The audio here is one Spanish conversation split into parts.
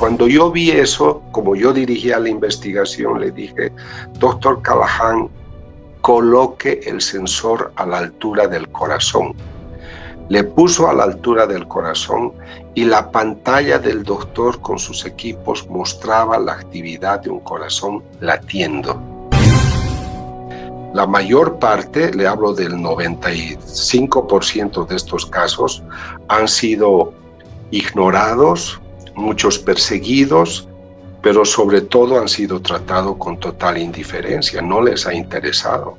Cuando yo vi eso, como yo dirigía la investigación, le dije, doctor Callahan, coloque el sensor a la altura del corazón. Le puso a la altura del corazón y la pantalla del doctor con sus equipos mostraba la actividad de un corazón latiendo. La mayor parte, le hablo del 95% de estos casos, han sido ignorados, muchos perseguidos, pero sobre todo han sido tratados con total indiferencia, no les ha interesado.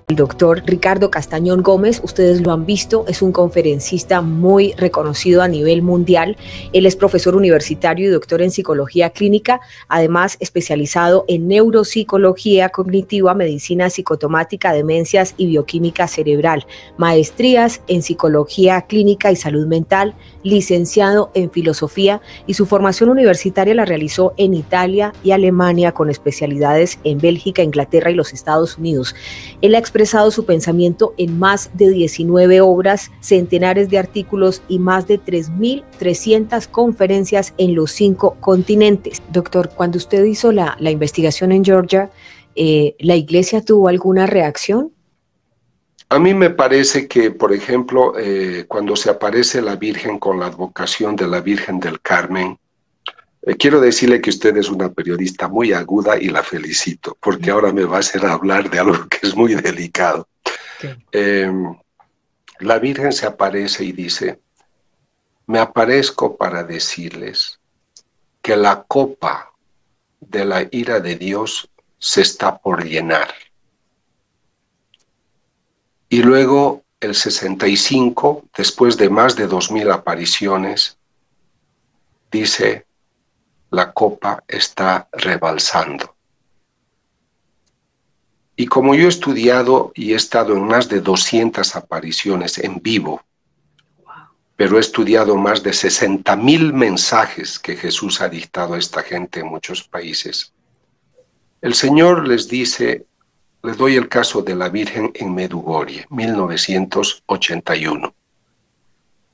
El doctor Ricardo Castañón Gómez, ustedes lo han visto, es un conferencista muy reconocido a nivel mundial. Él es profesor universitario y doctor en psicología clínica, además especializado en neuropsicología cognitiva, medicina psicotomática, demencias y bioquímica cerebral, maestrías en psicología clínica y salud mental, licenciado en filosofía, y su formación universitaria la realizó en Italia y Alemania con especialidades en Bélgica, Inglaterra y los Estados Unidos. Él ha expresado su pensamiento en más de 19 obras, centenares de artículos y más de 3.300 conferencias en los 5 continentes. Doctor, cuando usted hizo la investigación en Georgia, ¿la iglesia tuvo alguna reacción? A mí me parece que, por ejemplo, cuando se aparece la Virgen con la advocación de la Virgen del Carmen, quiero decirle que usted es una periodista muy aguda y la felicito, porque ahora me va a hacer hablar de algo que es muy delicado. Okay. La Virgen se aparece y dice, me aparezco para decirles que la copa de la ira de Dios se está por llenar. Y luego el 65, después de más de 2000 apariciones, dice, la copa está rebalsando. Y como yo he estudiado y he estado en más de 200 apariciones en vivo, pero he estudiado más de 60.000 mensajes que Jesús ha dictado a esta gente en muchos países, el Señor les dice, les doy el caso de la Virgen en Medjugorje, 1981.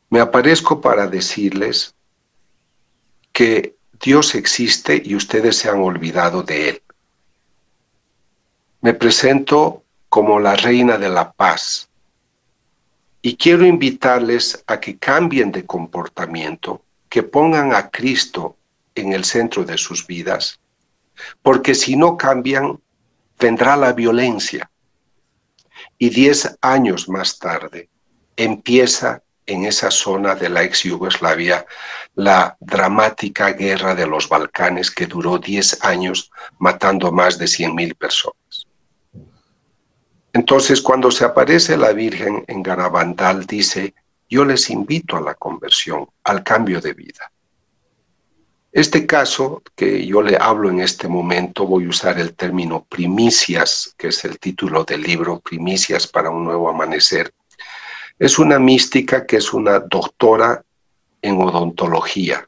Me aparezco para decirles que Dios existe y ustedes se han olvidado de Él. Me presento como la Reina de la Paz y quiero invitarles a que cambien de comportamiento, que pongan a Cristo en el centro de sus vidas, porque si no cambian, vendrá la violencia. Y 10 años más tarde empieza en esa zona de la ex Yugoslavia la dramática guerra de los Balcanes que duró 10 años matando más de 100.000 personas. Entonces cuando se aparece la Virgen en Garabandal dice, yo les invito a la conversión, al cambio de vida. Este caso que yo le hablo en este momento, voy a usar el término primicias, que es el título del libro, Primicias para un nuevo amanecer. Es una mística que es una doctora en odontología.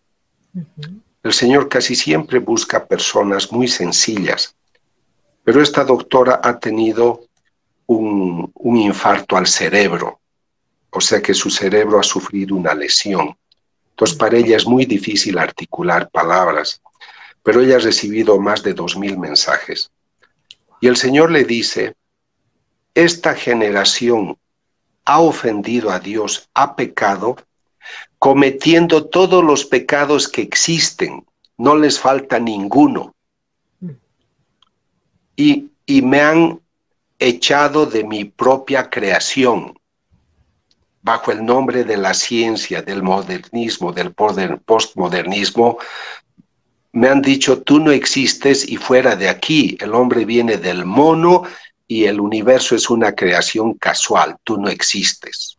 El Señor casi siempre busca personas muy sencillas, pero esta doctora ha tenido un infarto al cerebro, o sea que su cerebro ha sufrido una lesión. Entonces para ella es muy difícil articular palabras, pero ella ha recibido más de 2000 mensajes. Y el Señor le dice, esta generación ha ofendido a Dios, ha pecado, cometiendo todos los pecados que existen, no les falta ninguno. Y me han echado de mi propia creación, bajo el nombre de la ciencia, del modernismo, del postmodernismo. Me han dicho, tú no existes y fuera de aquí, el hombre viene del mono y el universo es una creación casual, tú no existes.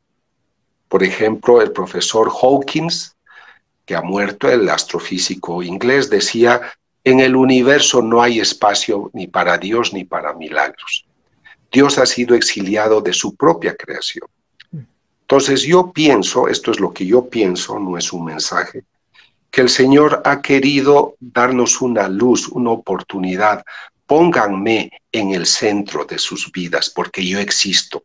Por ejemplo, el profesor Hawkins, que ha muerto, el astrofísico inglés, decía, en el universo no hay espacio ni para Dios ni para milagros. Dios ha sido exiliado de su propia creación. Entonces yo pienso, esto es lo que yo pienso, no es un mensaje, que el Señor ha querido darnos una luz, una oportunidad. Pónganme en el centro de sus vidas porque yo existo.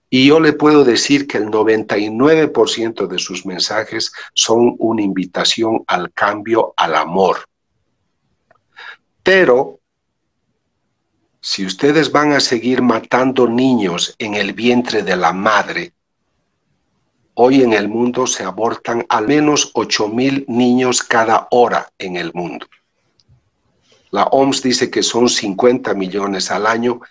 Y yo le puedo decir que el 99% de sus mensajes son una invitación al cambio, al amor. Pero si ustedes van a seguir matando niños en el vientre de la madre, hoy en el mundo se abortan al menos 8,000 niños cada hora en el mundo. La OMS dice que son 50 millones al año,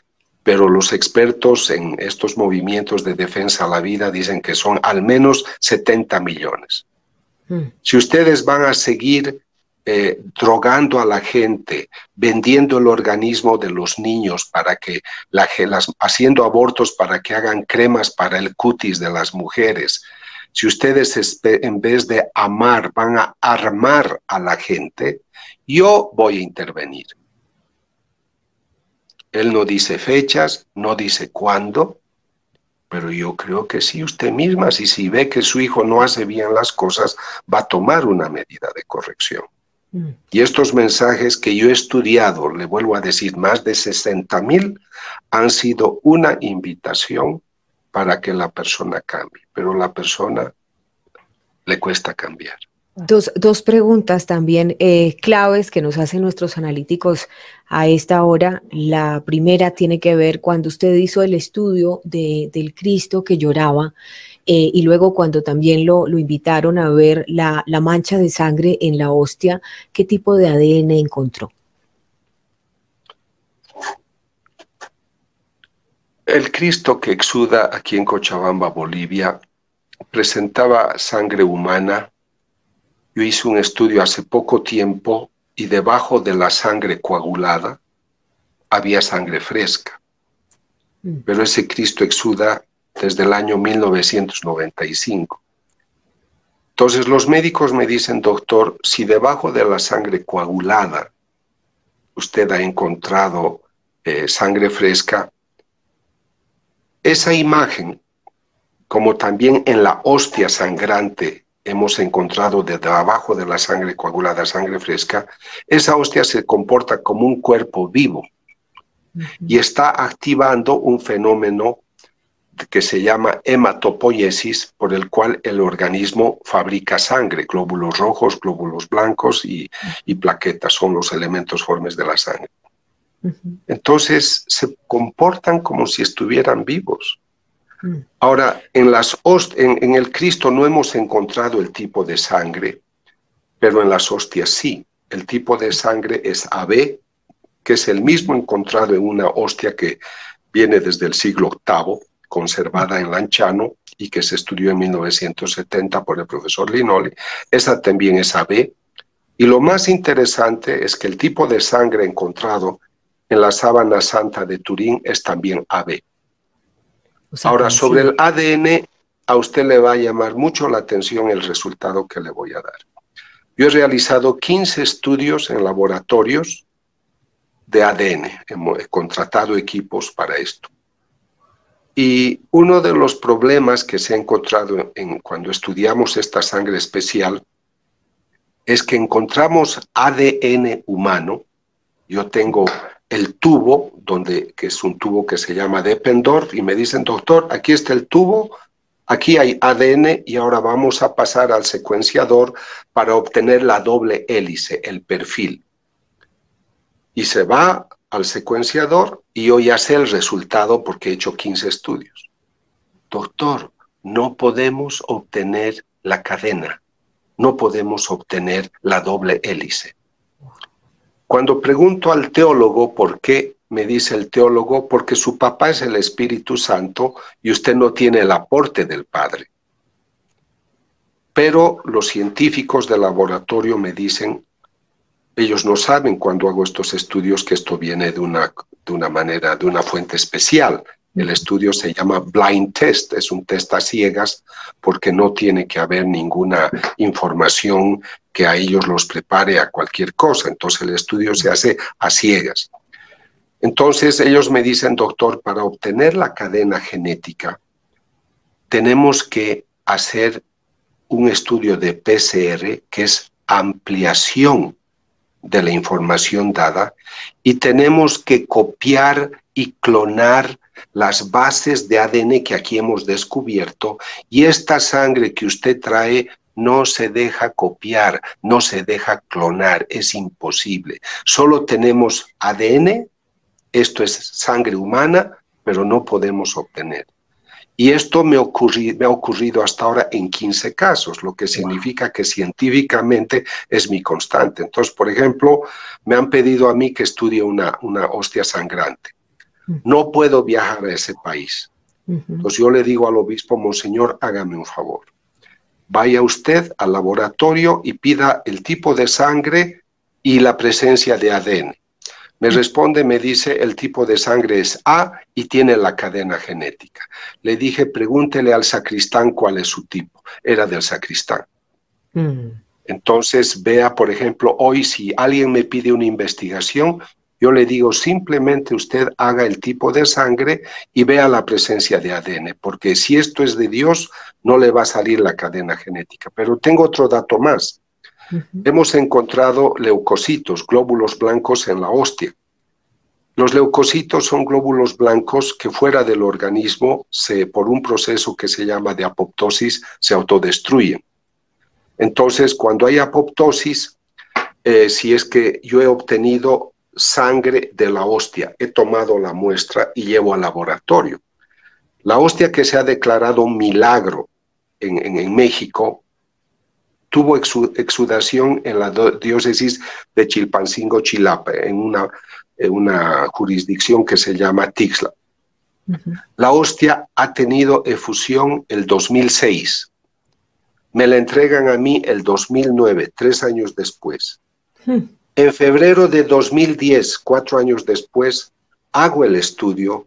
pero los expertos en estos movimientos de defensa a la vida dicen que son al menos 70 millones. Si ustedes van a seguir drogando a la gente, vendiendo el organismo de los niños para que haciendo abortos para que hagan cremas para el cutis de las mujeres, si ustedes en vez de amar van a armar a la gente, yo voy a intervenir. Él no dice fechas, no dice cuándo, pero yo creo que sí, usted misma, si ve que su hijo no hace bien las cosas, va a tomar una medida de corrección. Y estos mensajes que yo he estudiado, le vuelvo a decir, más de 60,000, han sido una invitación para que la persona cambie, pero la persona le cuesta cambiar. Dos preguntas también claves que nos hacen nuestros analíticos a esta hora. La primera tiene que ver cuando usted hizo el estudio del Cristo que lloraba y luego cuando también lo invitaron a ver la mancha de sangre en la hostia, ¿qué tipo de ADN encontró? El Cristo que exuda aquí en Cochabamba, Bolivia, presentaba sangre humana. Yo hice un estudio hace poco tiempo y debajo de la sangre coagulada había sangre fresca. Pero ese Cristo exuda desde el año 1995. Entonces los médicos me dicen, doctor, si debajo de la sangre coagulada usted ha encontrado sangre fresca, esa imagen, como también en la hostia sangrante hemos encontrado desde abajo de la sangre coagulada sangre fresca, esa hostia se comporta como un cuerpo vivo y está activando un fenómeno que se llama hematopoiesis, por el cual el organismo fabrica sangre, glóbulos rojos, glóbulos blancos y plaquetas, son los elementos formes de la sangre. Entonces se comportan como si estuvieran vivos. Ahora, en el Cristo no hemos encontrado el tipo de sangre, pero en las hostias sí. El tipo de sangre es AB, que es el mismo encontrado en una hostia que viene desde el siglo VIII, conservada en Lanciano y que se estudió en 1970 por el profesor Linoli. Esa también es AB. Y lo más interesante es que el tipo de sangre encontrado en la sábana santa de Turín es también AB. O sea, ahora, sobre el ADN, a usted le va a llamar mucho la atención el resultado que le voy a dar. Yo he realizado 15 estudios en laboratorios de ADN, he contratado equipos para esto. Y uno de los problemas que se ha encontrado cuando estudiamos esta sangre especial es que encontramos ADN humano. Yo tengo el tubo, que es un tubo que se llama Deppendorf, y me dicen, doctor, aquí está el tubo, aquí hay ADN y ahora vamos a pasar al secuenciador para obtener la doble hélice, el perfil. Y se va al secuenciador y yo ya sé el resultado porque he hecho 15 estudios. doctor, no podemos obtener la cadena, no podemos obtener la doble hélice. Cuando pregunto al teólogo por qué, me dice el teólogo, porque su papá es el Espíritu Santo y usted no tiene el aporte del Padre. Pero los científicos del laboratorio me dicen, ellos no saben cuando hago estos estudios que esto viene de una fuente especial. El estudio se llama blind test, es un test a ciegas porque no tiene que haber ninguna información que a ellos los prepare a cualquier cosa. Entonces el estudio se hace a ciegas. Entonces ellos me dicen, doctor, para obtener la cadena genética tenemos que hacer un estudio de PCR, que es ampliación de la información dada, y tenemos que copiar y clonar las bases de ADN que aquí hemos descubierto, y esta sangre que usted trae no se deja copiar, no se deja clonar, es imposible. Solo tenemos ADN, esto es sangre humana, pero no podemos obtener. Y esto me ha ocurrido hasta ahora en 15 casos, lo que significa que científicamente es mi constante. Entonces, por ejemplo, me han pedido a mí que estudie una hostia sangrante. No puedo viajar a ese país. Entonces yo le digo al obispo, monseñor, hágame un favor. Vaya usted al laboratorio y pida el tipo de sangre y la presencia de ADN. Me responde, me dice, el tipo de sangre es A y tiene la cadena genética. Le dije, pregúntele al sacristán cuál es su tipo. Era del sacristán. Entonces, vea, por ejemplo, hoy si alguien me pide una investigación, yo le digo, simplemente usted haga el tipo de sangre y vea la presencia de ADN, porque si esto es de Dios, no le va a salir la cadena genética. Pero tengo otro dato más. Hemos encontrado leucocitos, glóbulos blancos en la hostia. Los leucocitos son glóbulos blancos que fuera del organismo, por un proceso que se llama de apoptosis, se autodestruyen. Entonces, cuando hay apoptosis, si es que yo he obtenido sangre de la hostia, he tomado la muestra y llevo al laboratorio. La hostia que se ha declarado un milagro en México, tuvo exudación en la diócesis de Chilpancingo, Chilapa, en una jurisdicción que se llama Tixla. La hostia ha tenido efusión el 2006. Me la entregan a mí el 2009, 3 años después. En febrero de 2010, 4 años después, hago el estudio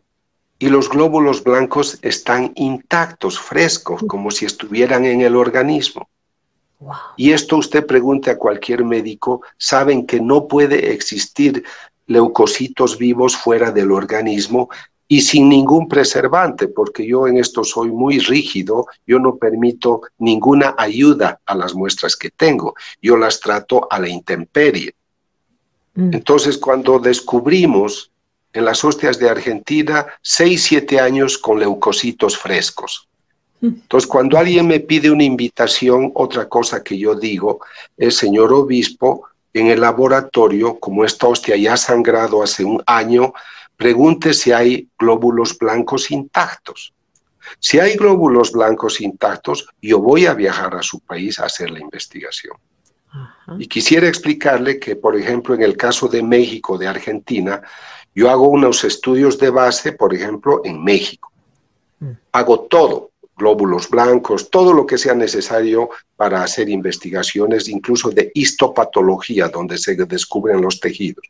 y los glóbulos blancos están intactos, frescos, como si estuvieran en el organismo. Wow. Y esto usted pregunte a cualquier médico, saben que no puede existir leucocitos vivos fuera del organismo y sin ningún preservante, porque yo en esto soy muy rígido, yo no permito ninguna ayuda a las muestras que tengo, yo las trato a la intemperie. Entonces, cuando descubrimos en las hostias de Argentina 6-7 años con leucocitos frescos. Entonces, cuando alguien me pide una invitación, otra cosa que yo digo es, señor obispo, en el laboratorio, como esta hostia ya ha sangrado hace 1 año, pregunte si hay glóbulos blancos intactos. Si hay glóbulos blancos intactos, yo voy a viajar a su país a hacer la investigación. Y quisiera explicarle que, por ejemplo, en el caso de México, de Argentina, yo hago unos estudios de base, por ejemplo, en México. Hago todo. Glóbulos blancos, todo lo que sea necesario para hacer investigaciones, incluso de histopatología, donde se descubren los tejidos.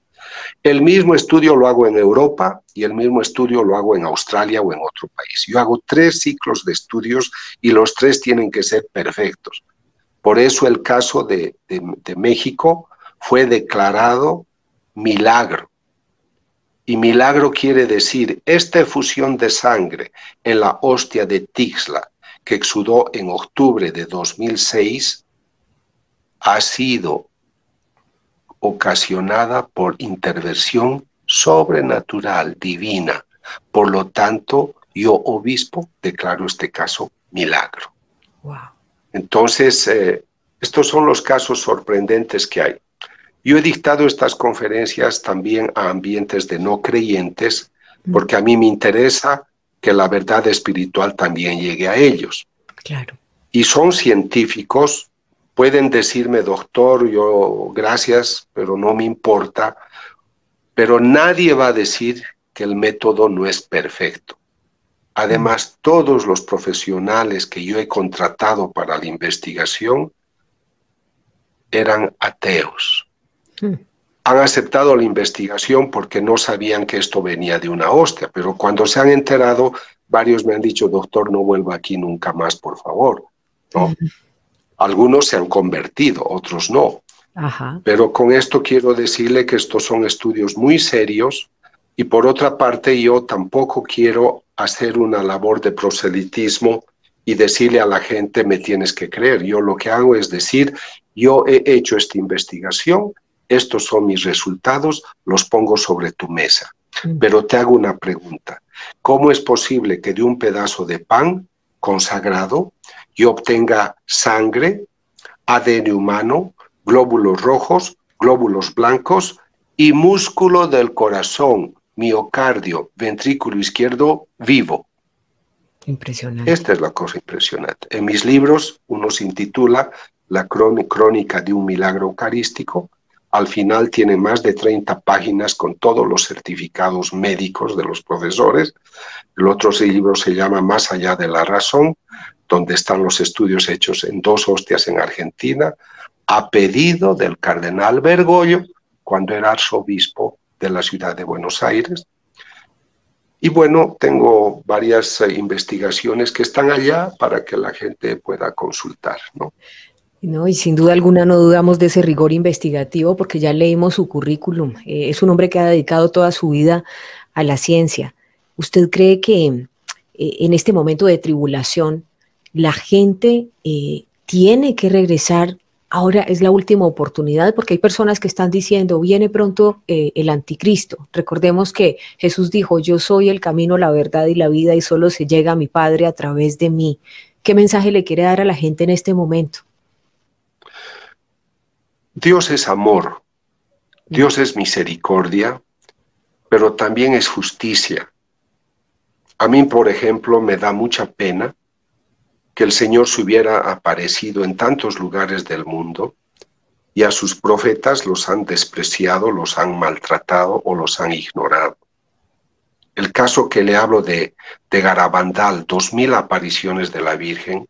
El mismo estudio lo hago en Europa y el mismo estudio lo hago en Australia o en otro país. Yo hago 3 ciclos de estudios y los 3 tienen que ser perfectos. Por eso el caso de México fue declarado milagro. Y milagro quiere decir, esta efusión de sangre en la hostia de Tixla, que exudó en octubre de 2006, ha sido ocasionada por intervención sobrenatural, divina. Por lo tanto, yo, obispo, declaro este caso milagro. Wow. Entonces, estos son los casos sorprendentes que hay. Yo he dictado estas conferencias también a ambientes de no creyentes, porque a mí me interesa que la verdad espiritual también llegue a ellos. Claro. Y son científicos, pueden decirme, doctor, yo gracias, pero no me importa, pero nadie va a decir que el método no es perfecto. Además, todos los profesionales que yo he contratado para la investigación eran ateos. Han aceptado la investigación porque no sabían que esto venía de una hostia, pero cuando se han enterado, varios me han dicho, doctor, no vuelva aquí nunca más, por favor, ¿no? Algunos se han convertido, otros no. Ajá. Pero con esto quiero decirle que estos son estudios muy serios y por otra parte yo tampoco quiero hacer una labor de proselitismo y decirle a la gente me tienes que creer. Yo lo que hago es decir, yo he hecho esta investigación, estos son mis resultados, los pongo sobre tu mesa. Pero te hago una pregunta. ¿Cómo es posible que de un pedazo de pan consagrado yo obtenga sangre, ADN humano, glóbulos rojos, glóbulos blancos y músculo del corazón, miocardio, ventrículo izquierdo vivo? Impresionante. Esta es la cosa impresionante. En mis libros, uno se intitula La crónica de un milagro eucarístico. Al final tiene más de 30 páginas con todos los certificados médicos de los profesores. El otro libro se llama Más allá de la razón, donde están los estudios hechos en 2 hostias en Argentina, a pedido del cardenal Bergoglio, cuando era arzobispo de la ciudad de Buenos Aires. Y bueno, tengo varias investigaciones que están allá para que la gente pueda consultar, ¿no? No, y sin duda alguna no dudamos de ese rigor investigativo porque ya leímos su currículum. Es un hombre que ha dedicado toda su vida a la ciencia. ¿Usted cree que en este momento de tribulación la gente tiene que regresar? Ahora es la última oportunidad porque hay personas que están diciendo, viene pronto el anticristo. Recordemos que Jesús dijo, yo soy el camino, la verdad y la vida y solo se llega a mi Padre a través de mí. ¿Qué mensaje le quiere dar a la gente en este momento? Dios es amor, Dios es misericordia, pero también es justicia. A mí, por ejemplo, me da mucha pena que el Señor se hubiera aparecido en tantos lugares del mundo y a sus profetas los han despreciado, los han maltratado o los han ignorado. El caso que le hablo de Garabandal, 2000 apariciones de la Virgen.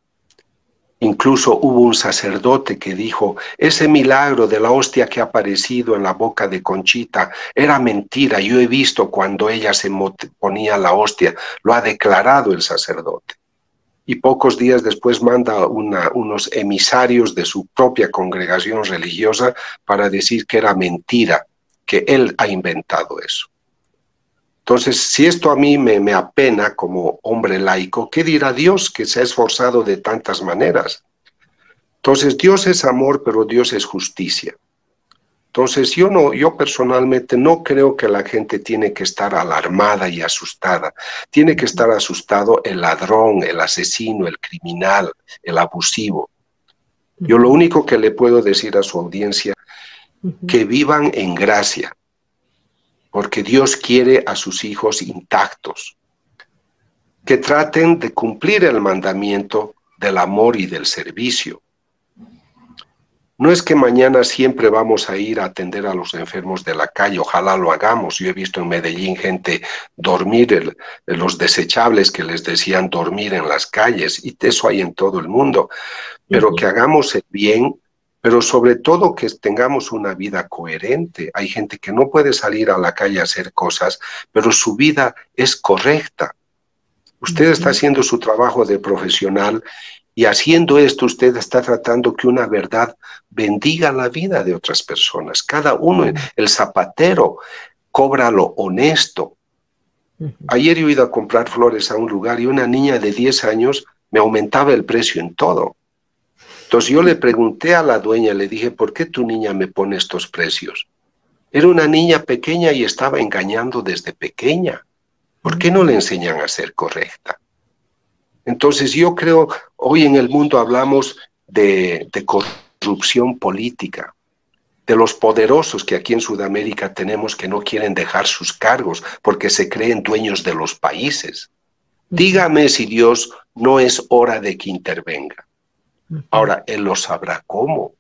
Incluso hubo un sacerdote que dijo, ese milagro de la hostia que ha aparecido en la boca de Conchita era mentira, yo he visto cuando ella se ponía la hostia, lo ha declarado el sacerdote. Y pocos días después manda unos emisarios de su propia congregación religiosa para decir que era mentira, que él ha inventado eso. Entonces, si esto a mí me apena como hombre laico, ¿qué dirá Dios que se ha esforzado de tantas maneras? Entonces, Dios es amor, pero Dios es justicia. Entonces, yo personalmente no creo que la gente tiene que estar alarmada y asustada. Tiene que estar asustado el ladrón, el asesino, el criminal, el abusivo. Yo lo único que le puedo decir a su audiencia, que vivan en gracia, porque Dios quiere a sus hijos intactos, que traten de cumplir el mandamiento del amor y del servicio. No es que mañana siempre vamos a ir a atender a los enfermos de la calle, ojalá lo hagamos. Yo he visto en Medellín gente dormir, los desechables que les decían dormir en las calles, y eso hay en todo el mundo, pero que hagamos el bien, pero sobre todo que tengamos una vida coherente. Hay gente que no puede salir a la calle a hacer cosas, pero su vida es correcta. Usted está haciendo su trabajo de profesional y haciendo esto usted está tratando que una verdad bendiga la vida de otras personas. Cada uno, el zapatero, cobra lo honesto. Ayer yo he ido a comprar flores a un lugar y una niña de 10 años me aumentaba el precio en todo. Entonces yo le pregunté a la dueña, le dije, ¿por qué tu niña me pone estos precios? Era una niña pequeña y estaba engañando desde pequeña. ¿Por qué no le enseñan a ser correcta? Entonces yo creo, hoy en el mundo hablamos de corrupción política, de los poderosos que aquí en Sudamérica tenemos que no quieren dejar sus cargos porque se creen dueños de los países. Dígame si Dios no es hora de que intervenga. Ahora, Él lo sabrá cómo.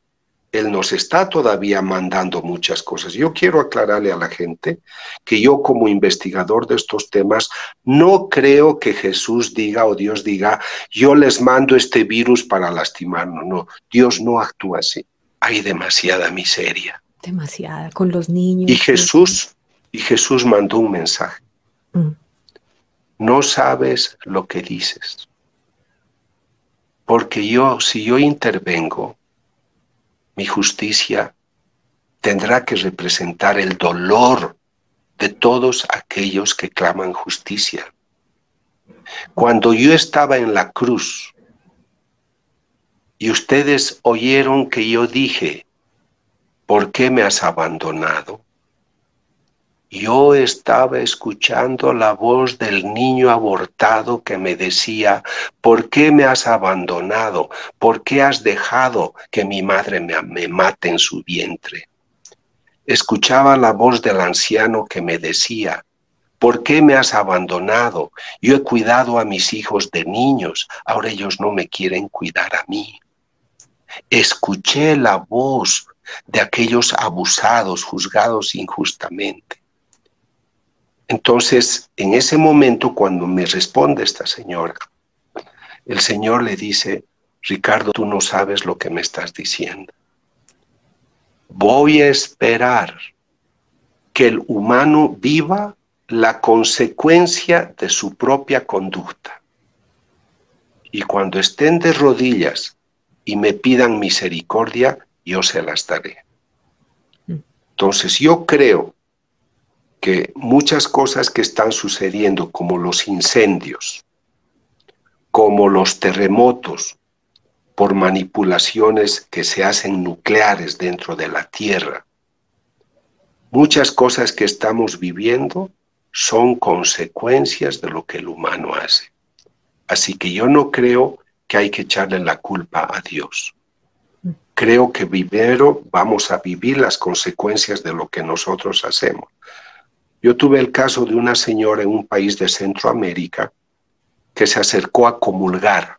Él nos está todavía mandando muchas cosas. Yo quiero aclararle a la gente que yo, como investigador de estos temas, no creo que Jesús diga o Dios diga, yo les mando este virus para lastimarnos. No, Dios no actúa así. Hay demasiada miseria. Demasiada, con los niños. Y Jesús mandó un mensaje. No sabes lo que dices. Porque si yo intervengo, mi justicia tendrá que representar el dolor de todos aquellos que claman justicia. Cuando yo estaba en la cruz y ustedes oyeron que yo dije, ¿por qué me has abandonado? Yo estaba escuchando la voz del niño abortado que me decía, ¿por qué me has abandonado? ¿Por qué has dejado que mi madre me mate en su vientre? Escuchaba la voz del anciano que me decía, ¿por qué me has abandonado? Yo he cuidado a mis hijos de niños, ahora ellos no me quieren cuidar a mí. Escuché la voz de aquellos abusados, juzgados injustamente. Entonces, en ese momento, cuando me responde esta señora, el Señor le dice, Ricardo, tú no sabes lo que me estás diciendo. Voy a esperar que el humano viva la consecuencia de su propia conducta. Y cuando estén de rodillas y me pidan misericordia, yo se las daré. Entonces, yo creo que muchas cosas que están sucediendo, como los incendios, como los terremotos, por manipulaciones que se hacen nucleares dentro de la Tierra, muchas cosas que estamos viviendo son consecuencias de lo que el humano hace. Así que yo no creo que hay que echarle la culpa a Dios. Creo que primero vamos a vivir las consecuencias de lo que nosotros hacemos. Yo tuve el caso de una señora en un país de Centroamérica que se acercó a comulgar.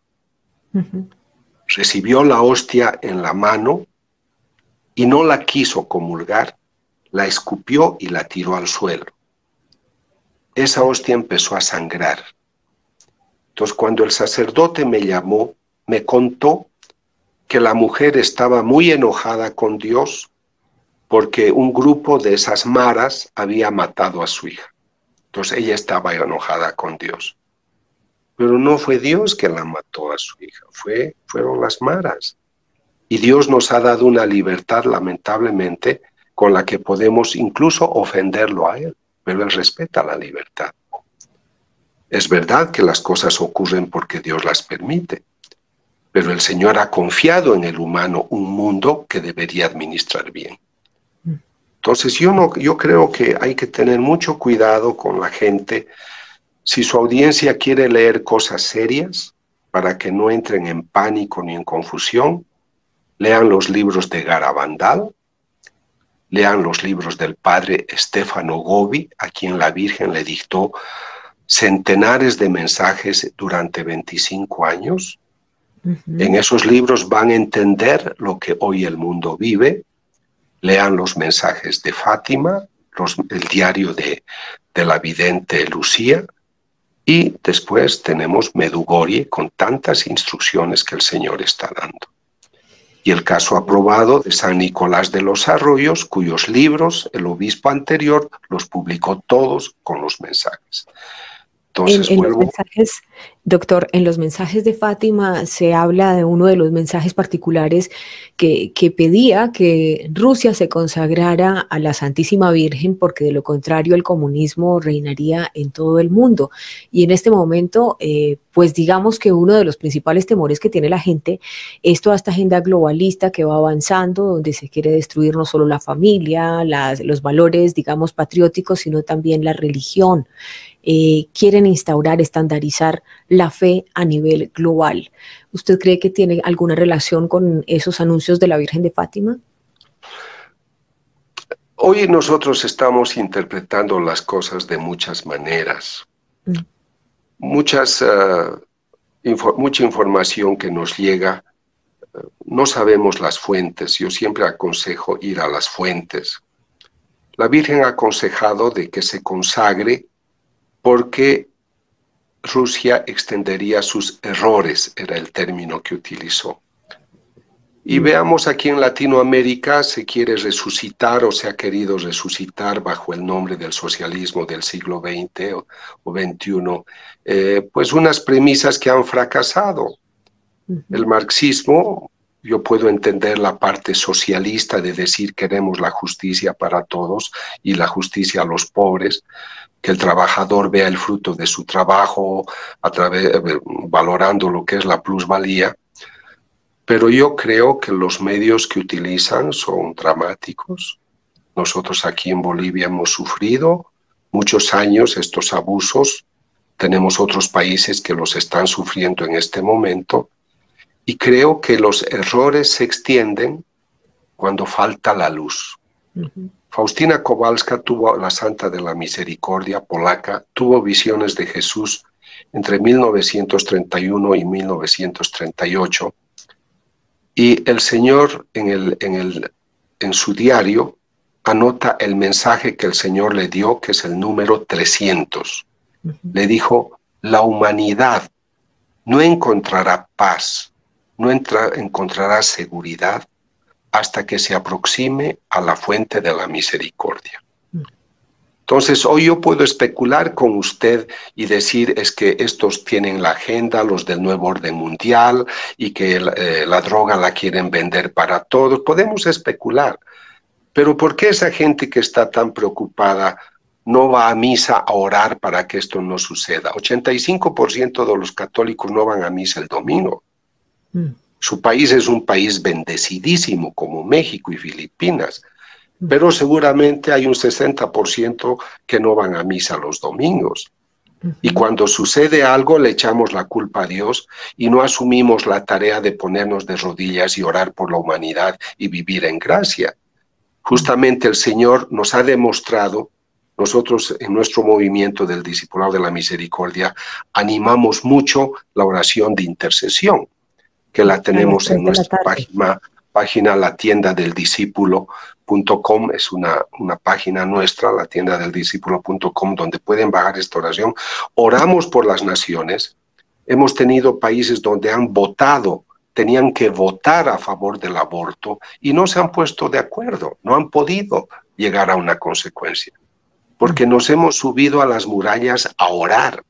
Recibió la hostia en la mano y no la quiso comulgar, la escupió y la tiró al suelo. Esa hostia empezó a sangrar. Entonces, cuando el sacerdote me llamó, me contó que la mujer estaba muy enojada con Dios porque un grupo de esas maras había matado a su hija. Entonces ella estaba enojada con Dios. Pero no fue Dios que la mató a su hija, fueron las maras. Y Dios nos ha dado una libertad, lamentablemente, con la que podemos incluso ofenderlo a Él, pero Él respeta la libertad. Es verdad que las cosas ocurren porque Dios las permite, pero el Señor ha confiado en el humano un mundo que debería administrar bien. Entonces yo creo que hay que tener mucho cuidado con la gente. Si su audiencia quiere leer cosas serias, para que no entren en pánico ni en confusión, lean los libros de Garabandal, lean los libros del padre Stefano Gobi, a quien la Virgen le dictó centenares de mensajes durante 25 años. En esos libros van a entender lo que hoy el mundo vive. Lean los mensajes de Fátima, el diario de la vidente Lucía, y después tenemos Medjugorje con tantas instrucciones que el Señor está dando. Y el caso aprobado de San Nicolás de los Arroyos, cuyos libros el obispo anterior los publicó todos con los mensajes. Entonces, los mensajes, doctor, en los mensajes de Fátima se habla de uno de los mensajes particulares que pedía que Rusia se consagrara a la Santísima Virgen, porque de lo contrario el comunismo reinaría en todo el mundo. Y en este momento, pues digamos que uno de los principales temores que tiene la gente es toda esta agenda globalista que va avanzando, donde se quiere destruir no solo la familia, los valores, digamos, patrióticos, sino también la religión. Quieren instaurar, estandarizar la fe a nivel global. ¿Usted cree que tiene alguna relación con esos anuncios de la Virgen de Fátima? Hoy nosotros estamos interpretando las cosas de muchas maneras. mucha información que nos llega. No sabemos las fuentes. Yo siempre aconsejo ir a las fuentes. La Virgen ha aconsejado de que se consagre porque Rusia extendería sus errores, era el término que utilizó. Y veamos, aquí en Latinoamérica se quiere resucitar o se ha querido resucitar bajo el nombre del socialismo del siglo XX o XXI, pues unas premisas que han fracasado. El marxismo, yo puedo entender la parte socialista de decir queremos la justicia para todos y la justicia a los pobres, que el trabajador vea el fruto de su trabajo valorando lo que es la plusvalía. Pero yo creo que los medios que utilizan son dramáticos. Nosotros aquí en Bolivia hemos sufrido muchos años estos abusos. Tenemos otros países que los están sufriendo en este momento. Y creo que los errores se extienden cuando falta la luz. Faustina Kowalska, la Santa de la Misericordia polaca, tuvo visiones de Jesús entre 1931 y 1938. Y el Señor en su diario anota el mensaje que el Señor le dio, que es el número 300. Le dijo, la humanidad no encontrará paz, no encontrará seguridad hasta que se aproxime a la fuente de la misericordia. Entonces, hoy yo puedo especular con usted y decir es que estos tienen la agenda, los del nuevo orden mundial, y que la droga la quieren vender para todos. Podemos especular, pero ¿por qué esa gente que está tan preocupada no va a misa a orar para que esto no suceda? 85% de los católicos no van a misa el domingo. Su país es un país bendecidísimo como México y Filipinas, pero seguramente hay un 60% que no van a misa los domingos. Y cuando sucede algo le echamos la culpa a Dios y no asumimos la tarea de ponernos de rodillas y orar por la humanidad y vivir en gracia. Justamente el Señor nos ha demostrado, nosotros en nuestro movimiento del Discipulado de la Misericordia animamos mucho la oración de intercesión, que la tenemos en nuestra página La Tienda del Discípulo.com, es una página nuestra, La Tienda del Discípulo.com, donde pueden bajar esta oración. Oramos por las naciones. Hemos tenido países donde han votado, tenían que votar a favor del aborto y no se han puesto de acuerdo, no han podido llegar a una consecuencia, porque nos hemos subido a las murallas a orar.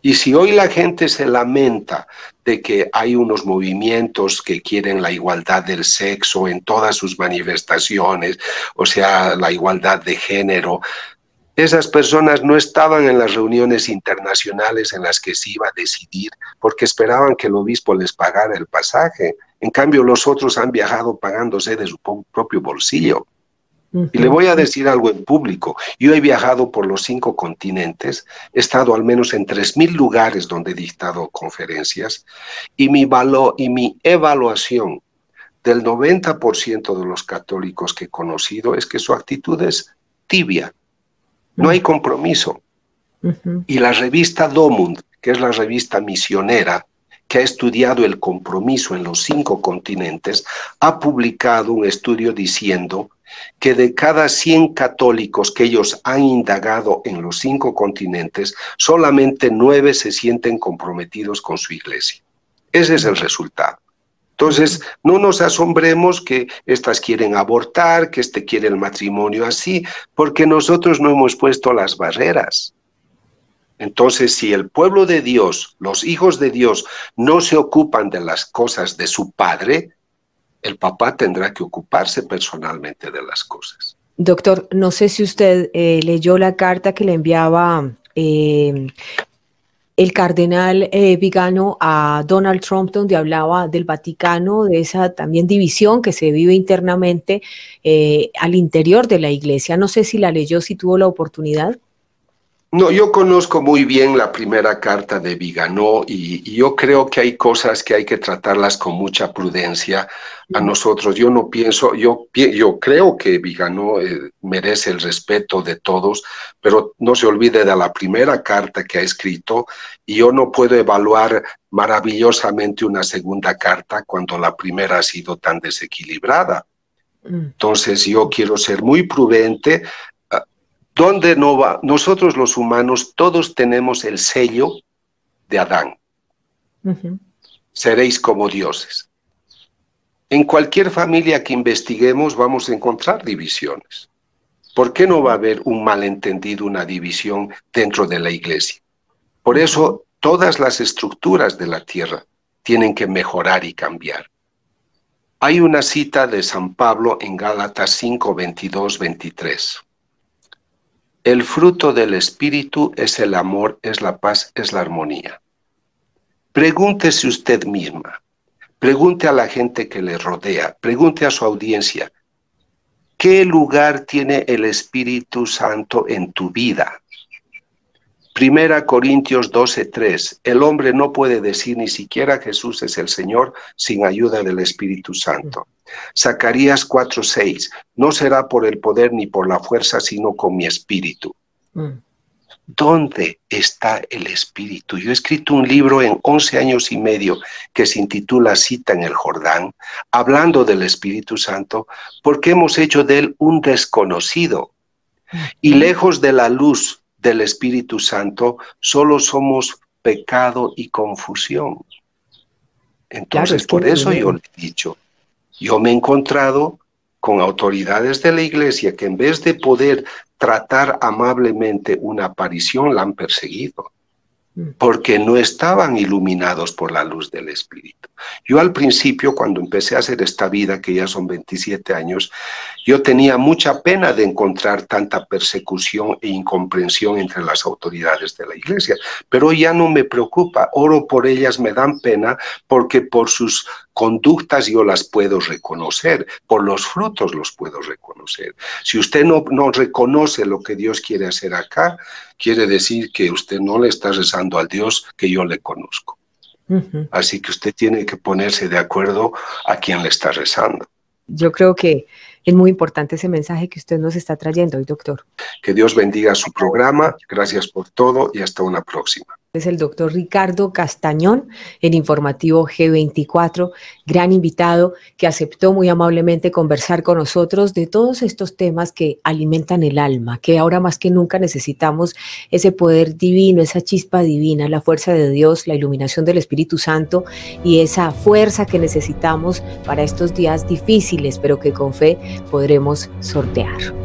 Y si hoy la gente se lamenta de que hay unos movimientos que quieren la igualdad del sexo en todas sus manifestaciones, o sea, la igualdad de género, esas personas no estaban en las reuniones internacionales en las que se iba a decidir porque esperaban que el obispo les pagara el pasaje. En cambio, los otros han viajado pagándose de su propio bolsillo. Y le voy a decir algo en público. Yo he viajado por los 5 continentes, he estado al menos en 3,000 lugares donde he dictado conferencias, y mi evaluación del 90% de los católicos que he conocido es que su actitud es tibia, no hay compromiso. Y la revista Domund, que es la revista misionera, que ha estudiado el compromiso en los 5 continentes, ha publicado un estudio diciendo que de cada 100 católicos que ellos han indagado en los 5 continentes, solamente 9 se sienten comprometidos con su iglesia. Ese es el resultado. Entonces, no nos asombremos que estas quieren abortar, que este quiere el matrimonio así, porque nosotros no hemos puesto las barreras. Entonces, si el pueblo de Dios, los hijos de Dios, no se ocupan de las cosas de su padre, el papá tendrá que ocuparse personalmente de las cosas. Doctor, no sé si usted leyó la carta que le enviaba el cardenal Vigano a Donald Trump, donde hablaba del Vaticano, de esa también división que se vive internamente al interior de la iglesia. No sé si la leyó, si tuvo la oportunidad. No, yo conozco muy bien la primera carta de Viganó y yo creo que hay cosas que hay que tratarlas con mucha prudencia. A nosotros, yo no pienso, yo creo que Viganó merece el respeto de todos, pero no se olvide de la primera carta que ha escrito y yo no puedo evaluar maravillosamente una segunda carta cuando la primera ha sido tan desequilibrada. Entonces yo quiero ser muy prudente. ¿Dónde no va? Nosotros los humanos todos tenemos el sello de Adán. Seréis como dioses. En cualquier familia que investiguemos vamos a encontrar divisiones. ¿Por qué no va a haber un malentendido, una división dentro de la iglesia? Por eso todas las estructuras de la tierra tienen que mejorar y cambiar. Hay una cita de San Pablo en Gálatas 5, 22, 23. El fruto del Espíritu es el amor, es la paz, es la armonía. Pregúntese usted misma, pregunte a la gente que le rodea, pregunte a su audiencia, ¿qué lugar tiene el Espíritu Santo en tu vida? 1 Corintios 12:3, el hombre no puede decir ni siquiera Jesús es el Señor sin ayuda del Espíritu Santo. Zacarías 4:6, no será por el poder ni por la fuerza, sino con mi espíritu. ¿Dónde está el espíritu? Yo he escrito un libro en 11 años y medio que se intitula Cita en el Jordán, hablando del Espíritu Santo, porque hemos hecho de él un desconocido. Y lejos de la luz del Espíritu Santo, solo somos pecado y confusión. Entonces, claro, por eso yo le he dicho, yo me he encontrado con autoridades de la iglesia que en vez de poder tratar amablemente una aparición, la han perseguido, porque no estaban iluminados por la luz del Espíritu. Yo al principio, cuando empecé a hacer esta vida, que ya son 27 años, yo tenía mucha pena de encontrar tanta persecución e incomprensión entre las autoridades de la iglesia, pero ya no me preocupa, oro por ellas, me dan pena, porque por sus conductas yo las puedo reconocer, por los frutos los puedo reconocer. Si usted no reconoce lo que Dios quiere hacer acá, quiere decir que usted no le está rezando al Dios que yo le conozco. Así que usted tiene que ponerse de acuerdo a quién le está rezando. Yo creo que es muy importante ese mensaje que usted nos está trayendo hoy, doctor. Que Dios bendiga su programa. Gracias por todo y hasta una próxima. Es el doctor Ricardo Castañón, en Informativo G24, gran invitado que aceptó muy amablemente conversar con nosotros de todos estos temas que alimentan el alma, que ahora más que nunca necesitamos ese poder divino, esa chispa divina, la fuerza de Dios, la iluminación del Espíritu Santo y esa fuerza que necesitamos para estos días difíciles, pero que con fe podremos sortear.